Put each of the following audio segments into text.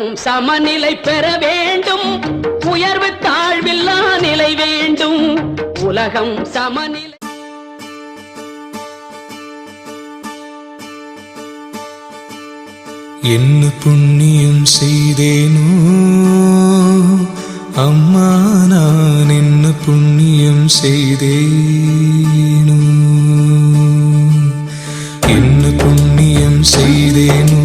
உலகம் சமநிலை பெற வேண்டும், உயர்வு தாழ்வில்லா நிலை வேண்டும். உலகம் சமநிலை. என்ன புண்ணியம் செய்தேனோ அம்மா, நான் என்ன புண்ணியம் செய்தேனோ, என்ன புண்ணியம் செய்தேனோ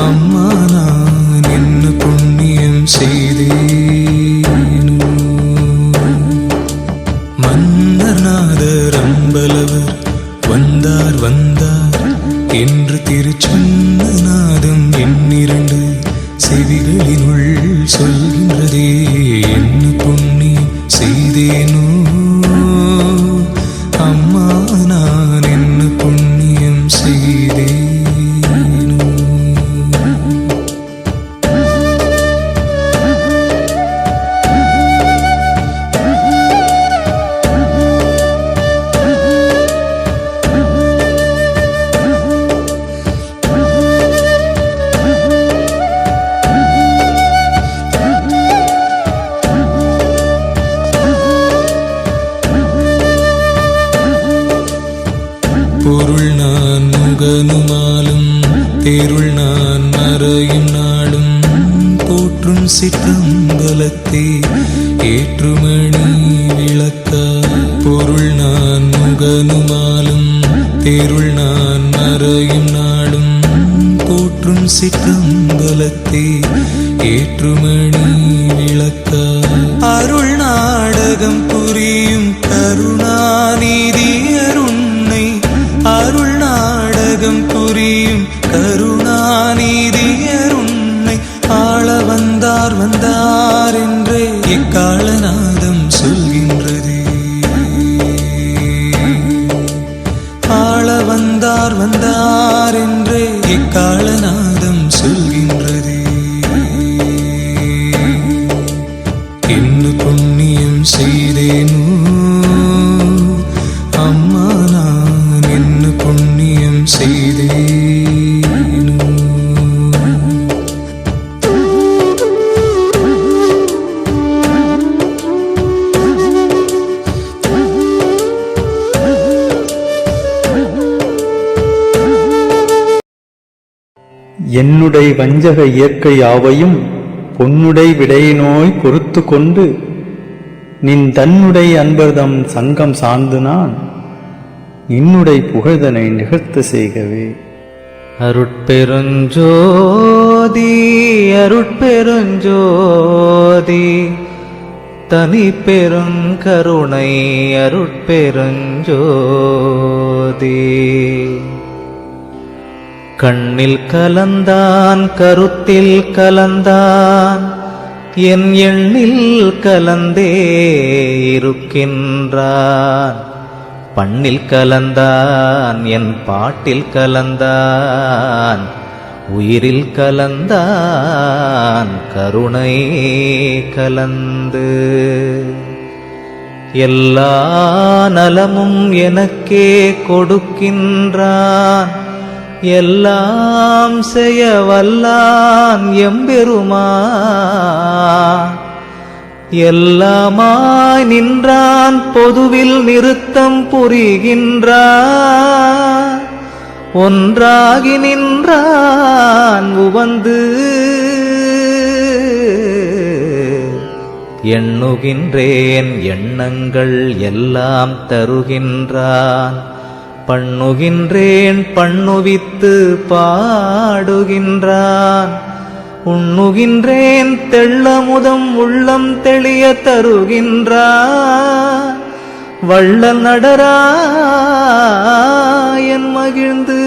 அம்மா, நான் என்ன புண்ணியம் செய்தேனோ. மன்னர்நாதர் அம்பலவர் வந்தார் வந்தார் என்று திருச்சொன்ன நாதம் என்னிரண்டு செவிகளினுள் சொல்கின்றதே. என்ன புண்ணியம் செய்தேனோ அம்மா, நான் என்ன புண்ணியம் செய்தேனோ. பொருள் நான் முகனுமாலும் தேருள் நான் மறையும் நாடும் போற்றும் சிற்றம்பலத்தே ஏற்றுமணி விளக்க. பொருள் நான் முகனுமாலும் தேருள் நான் மறையும் நாடும் போற்றும் சிற்றம்பலத்தே ஏற்றுமணி விளக்க. அருள் நாடகம் புரியும் கருணாநிதி அருணை, அருள் நாடகம் புரியும் கருணாநிதி அருணை. ஆள வந்தார் வந்தார் என்றே இக்காலநாதம் சொல்கின்றதே. ஆள வந்தார் வந்தார் என்றே இக்காலநாதம் சொல்கின்றதே. என்ன புண்ணியம் செய்தேனோ அம்மா, நான் என்ன புண்ணியம் செய்தேனோ. என்னுடை வஞ்சக இயற்கை யாவையும் பொன்னுடை விடையினோய் பொறுத்து கொண்டு நின் தன்னுடை அன்பர்தம் சங்கம் சார்ந்து நான் இன்னுடை புகழ்தனை நிகழ்த்த செய்கவே. அருட்பெருஞ்சோதி அருட்பெருஞ்சோதி தனி பெருங்கருணை அருட்பெருஞ்சோதி. கண்ணில் கலந்தான் கருத்தில் கலந்தான் என் எண்ணில் கலந்தே இருக்கின்றான். பண்ணில் கலந்தான் என் பாட்டில் கலந்தான் உயிரில் கலந்தான் கருணை கலந்து. எல்லா நலமும் எனக்கே கொடுக்கின்றான், எல்லாம் செய்ய வல்லான் எம்பெருமான். எல்லாமாய் நின்றான் பொதுவில் நிறுத்தம் புரிகின்றான், ஒன்றாகி நின்றான் உவந்து. எண்ணுகின்றேன் எண்ணங்கள் எல்லாம் தருகின்றான், பண்ணுகின்றேன் பண்ணுவித்து பாடுகின்றான். உண்ணுகின்றேன் தெள்ளமுதம் உள்ளம் தெளிய தருகின்றான். வள்ள நடராயன் மகிழ்ந்து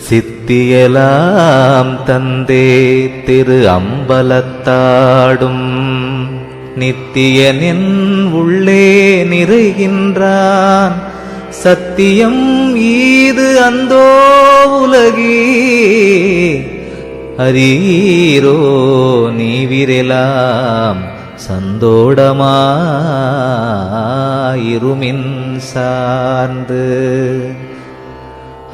சித்தியலாம் தந்தே திரு அம்பலத்தாடும் நித்தியனின் உள்ளே நிறைகின்றான். சத்தியம் ஈது அந்தோ உலகி அரீரோ நீவிரெலாம் சந்தோடமாயிருமின் சார்ந்து.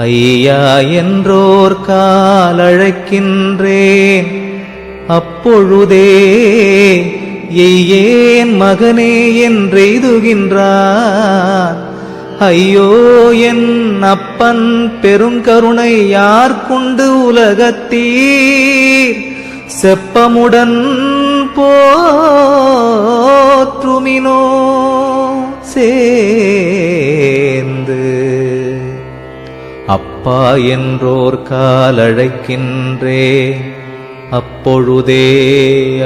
ஐயா என்றோர் காலழைக்கின்றேன். அப்பொழுதே எய்யேன் மகனே என்றெய்துகின்றார். ஐயோ என் அப்பன் பெருங்கருணை யார் கொண்டு உலகத்தீர் செப்பமுடன் போற்றுமினோ சேர்ந்து. அப்பா என்றோர் காலழைக்கின்றேன். அப்பொழுதே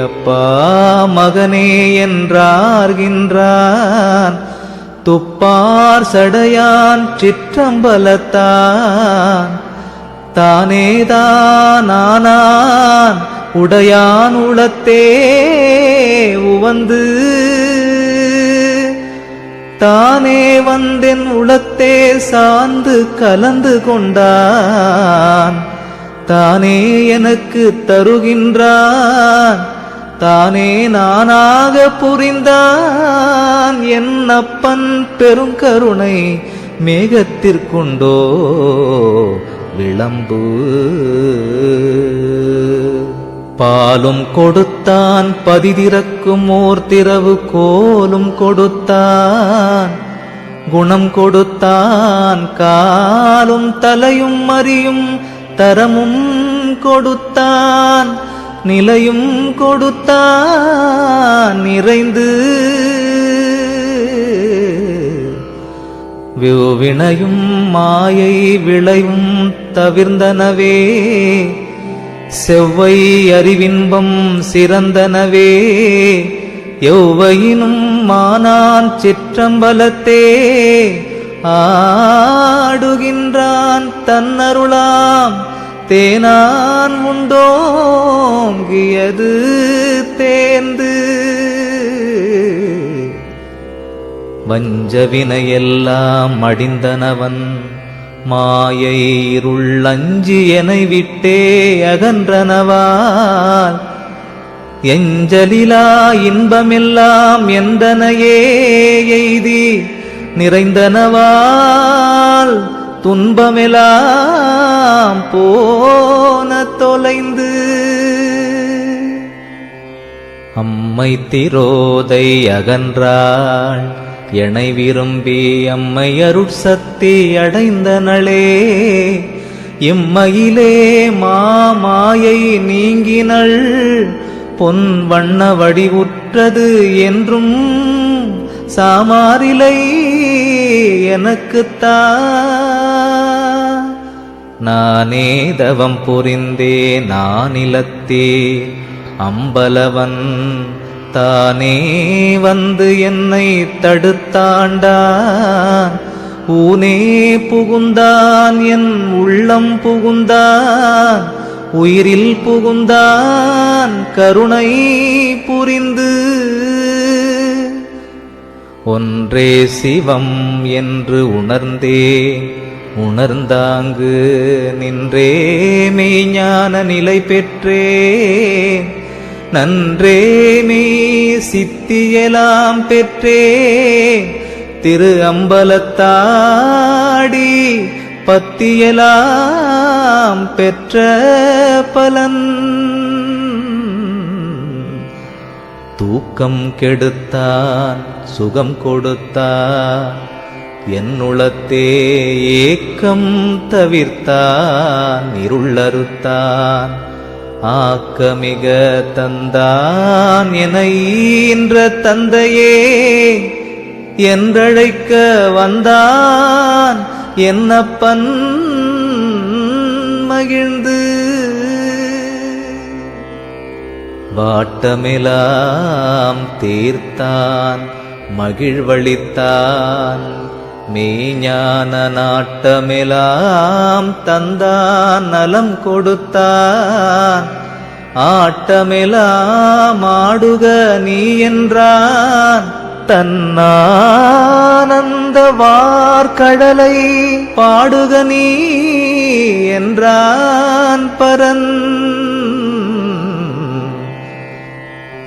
அப்பா மகனே என்றார்கின்றான். துப்பார் சடையான் சிற்றம்பலத்தான் தானேதானான் உடையான் உளத்தே உவந்து. தானே வந்தென் உளத்தே சார்ந்து கலந்து கொண்டான். தானே எனக்கு தருகின்றான். தானே நானாக புரிந்தான். என் அப்பன் பெருங்கருணை மேகத்திற்குண்டோ விளம்பு. பாலும் கொடுத்தான் பதிதிறக்கும் ஓர் திரவு கோலும் கொடுத்தான். குணம் கொடுத்தான் காலும் தலையும் அறியும் தரமும் கொடுத்தான். நிலையும் கொடுத்தான் நிறைந்து. வினையும் மாயை விளைவும் தவிர்ந்தனவே. செவ்வை அறிவின்பம் சிறந்தனவே. எவ்வையினும் மானான் சிற்றம்பலத்தே ஆடுகின்றான் தன்னருளாம். தேனான் உண்டோங்கியது தேர்ந்து. வஞ்சவினையெல்லாம் அடிந்தனவன் மாயை இருள் அஞ்சி என்னை விட்டே அகன்றனவால். எஞ்சலிலா இன்பமெல்லாம் எந்தனையே எய்தி நிறைந்தனவால். துன்பமெல்லாம் போன தொலைந்து. அம்மை திரோதை அகன்றாள் எனை விரும்பி. அம்மை அருட்சக்தி அடைந்தனளே. இம்மையிலே மாமாயை நீங்கினள். பொன் வண்ண வடிவுற்றது என்றும் சாமாரிலை எனக்குத்தான். நானே தவம் புரிந்தே நானிலத்தே அம்பலவன். தானே வந்து என்னை தடுத்தாண்டான். ஊனே புகுந்தான் என் உள்ளம் புகுந்தான். உயிரில் புகுந்தான் கருணை புரிந்து. ஒன்றே சிவம் என்று உணர்ந்தே உணர்ந்தாங்கு நின்றே மெய்ஞான நிலை பெற்றே. நன்றே மெய் சித்தியெல்லாம் பெற்றே. திரு அம்பலத்தாடி பத்தியெல்லாம் பெற்ற பலன். தூக்கம் கெடுத்தான் சுகம் கொடுத்தான். என்னுளத்தே ஏக்கம் தவிர்த்தான் இருளறுத்தான். ஆக்கமிக தந்தான் என ஈன்ற தந்தையே என்றழைக்க வந்தான். என்னப்பன் மகிழ்ந்து. வாட்டமெலாம் தீர்த்தான் மகிழ்வளித்தான். மெய்ஞான நாட்டமெலாம் தந்தான் நலம் கொடுத்தான். ஆட்டமெலாம் ஆடுக நீ என்றான். தன்னானந்த வார்கடலை பாடுக நீ என்றான் பரன்.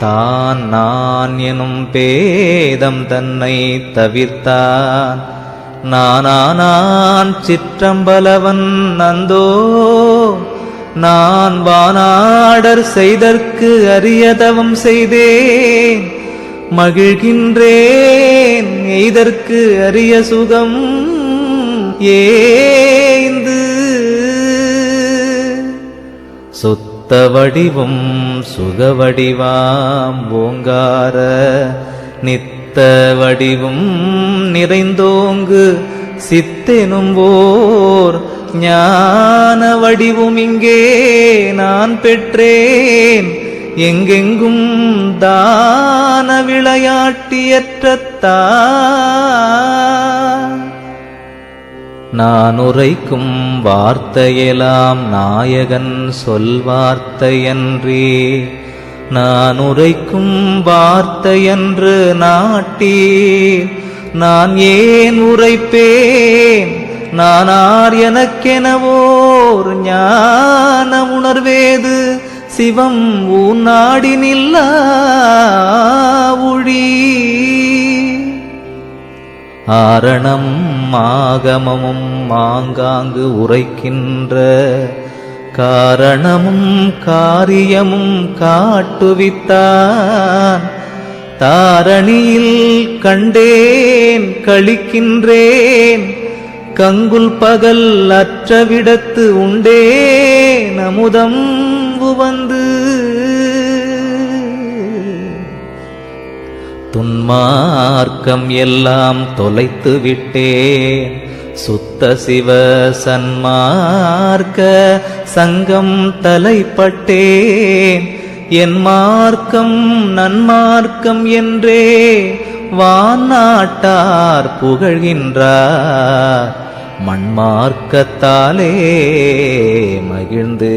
தான் நான் எனும் பேதம் தன்னை தவிர்த்தான். நானானான் சிற்றம்பலவன் நந்தோ நான் வானாடர் செய்தற்கு அரியதவம் செய்தேன் மகிழ்கின்றேன் எய்தற்கு அரிய சுகம் ஏந்து சுத்த வடிவும் சுகவடிவாம் ஓங்கார நித்த வடிவும் நிறைந்தோங்கு சித்தெனும் ஓர் ஞான வடிவும் இங்கே நான் பெற்றேன் எங்கெங்கும் தான விளையாட்டியற்றத்தா நான் உரைக்கும் வார்த்தையெல்லாம் நாயகன் சொல்வார்த்தையன்றே நான் உரைக்கும் வார்த்தையன்று நாட்டீர் நான் ஏன் உரைப்பேன் நானார் எனக்கெனவோர் ஞான உணர்வேது சிவம் ஊநாடி நில்லா ஒழி ஆரணம் ஆகமமும் ஆங்காங்கு உரைக்கின்ற காரணமும் காரியமும் காட்டுவித்தான் தாரணியில் கண்டேன் கழிக்கின்றேன் கங்குல் பகல் அற்றவிடத்து உண்டேன் அமுதம் வந்து துன்மார்க்கம் எல்லாம் தொலைத்து விட்டேன் சுத்த சிவ சன்மார்க்க சங்கம் தலைப்பட்டேன் என் மார்க்கம் நன்மார்க்கம் என்றே வானாட்டார் புகழ்கின்றார் மண்மார்க்கத்தாலே மகிழ்ந்து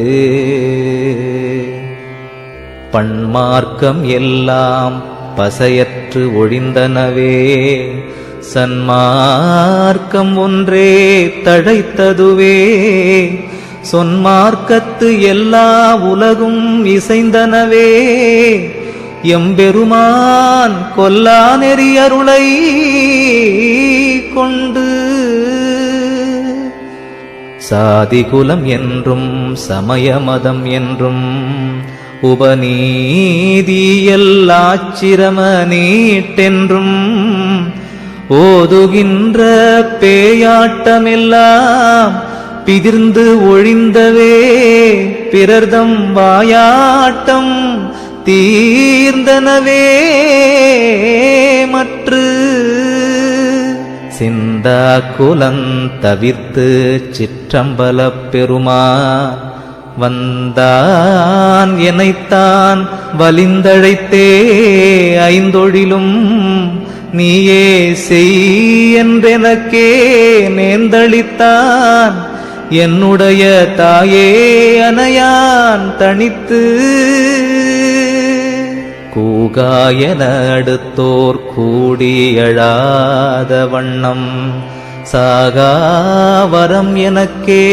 பண்மார்க்கம் எல்லாம் பசையற்று ஒழிந்தனவே சன்மார்க்கம் ஒன்றே தழைத்ததுவே சொன்மார்க்கத்து எல்லா உலகும் இசைந்தனவே எம்பெருமான் கொல்லா நெறியருளை கொண்டு சாதிகுலம் என்றும் சமயமதம் என்றும் உபநீதியல்லாச்சிரம நீட்டென்றும் ஓதுகின்ற பேயாட்டமெல்லாம் பிதிர்ந்து ஒழிந்தவே பிறர்தம் வாயாட்டம் தீர்ந்தனவே மற்று சிந்தா குலந் தவிர்த்து சிற்றம்பலப் பெருமான் வந்தான் எனைத்தான் வலிந்தழைத்தே ஐந்தொழிலும் நீயே செய் என்றெனக்கே நேர்ந்தளித்தான் என்னுடைய தாயே அனையான் தனித்து கூகாயன அடுத்தோர் கூடி எழாத வண்ணம் சாகாவரம் எனக்கே